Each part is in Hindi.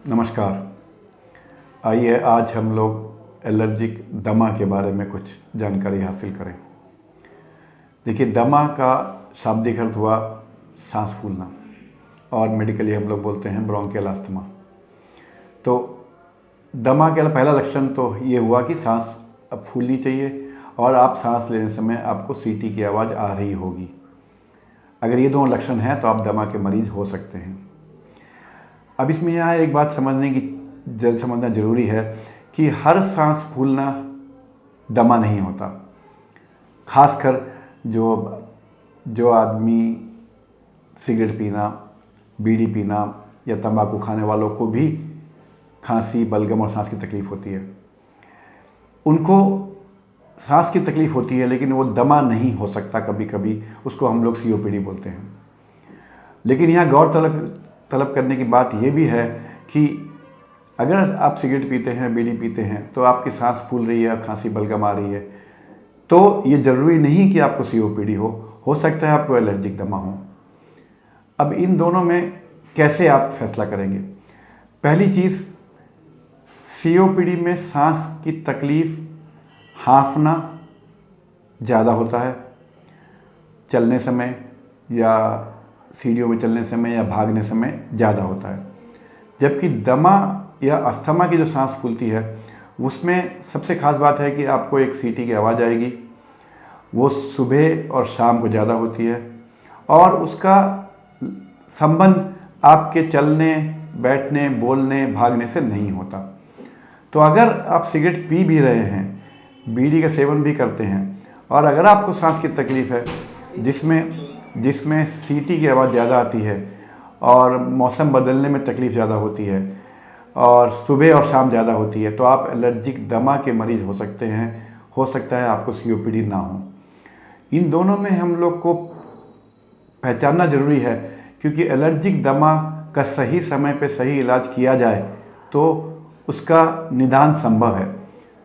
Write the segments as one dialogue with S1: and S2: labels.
S1: नमस्कार। आइए आज हम लोग एलर्जिक दमा के बारे में कुछ जानकारी हासिल करें। देखिए, दमा का शाब्दिक अर्थ हुआ सांस फूलना और मेडिकली हम लोग बोलते हैं ब्रोंकियल अस्थमा। तो दमा का पहला लक्षण तो ये हुआ कि सांस अब फूलनी चाहिए और आप सांस लेने समय आपको सीटी की आवाज़ आ रही होगी। अगर ये दोनों लक्षण हैं तो आप दमा के मरीज़ हो सकते हैं। अब इसमें यहाँ एक बात समझना ज़रूरी है कि हर सांस फूलना दमा नहीं होता। खासकर जो आदमी सिगरेट पीना, बीड़ी पीना या तंबाकू खाने वालों को भी खांसी, बलगम और सांस की तकलीफ़ होती है। उनको सांस की तकलीफ़ होती है लेकिन वो दमा नहीं हो सकता। कभी कभी उसको हम लोग COPD बोलते हैं। लेकिन यहाँ गौर तलब करने की बात ये भी है कि अगर आप सिगरेट पीते हैं, बीड़ी पीते हैं तो आपकी सांस फूल रही है, खांसी बलगम आ रही है, तो ये ज़रूरी नहीं कि आपको COPD हो सकता है आपको एलर्जिक दमा हो। अब इन दोनों में कैसे आप फैसला करेंगे? पहली चीज़, COPD में सांस की तकलीफ़ हाँफना ज़्यादा होता है, चलने समय या सीढ़ियों में चलने समय या भागने समय ज़्यादा होता है। जबकि दमा या अस्थमा की जो सांस फूलती है उसमें सबसे खास बात है कि आपको एक सीटी की आवाज़ आएगी। वो सुबह और शाम को ज़्यादा होती है और उसका संबंध आपके चलने, बैठने, बोलने, भागने से नहीं होता। तो अगर आप सिगरेट पी भी रहे हैं, बीड़ी का सेवन भी करते हैं और अगर आपको सांस की तकलीफ़ है जिसमें सीटी की आवाज़ ज़्यादा आती है और मौसम बदलने में तकलीफ़ ज़्यादा होती है और सुबह और शाम ज़्यादा होती है, तो आप एलर्जिक दमा के मरीज़ हो सकते हैं। हो सकता है आपको COPD ना हो। इन दोनों में हम लोग को पहचानना ज़रूरी है, क्योंकि एलर्जिक दमा का सही समय पे सही इलाज किया जाए तो उसका निदान संभव है।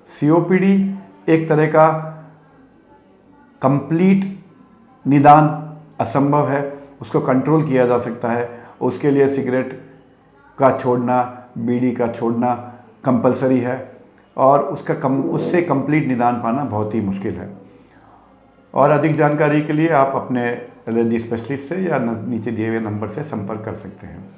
S1: COPD एक तरह का कंप्लीट निदान असंभव है, उसको कंट्रोल किया जा सकता है। उसके लिए सिगरेट का छोड़ना, बीड़ी का छोड़ना कंपलसरी है और उससे कंप्लीट निदान पाना बहुत ही मुश्किल है। और अधिक जानकारी के लिए आप अपने एलर्जी स्पेशलिस्ट से या नीचे दिए हुए नंबर से संपर्क कर सकते हैं।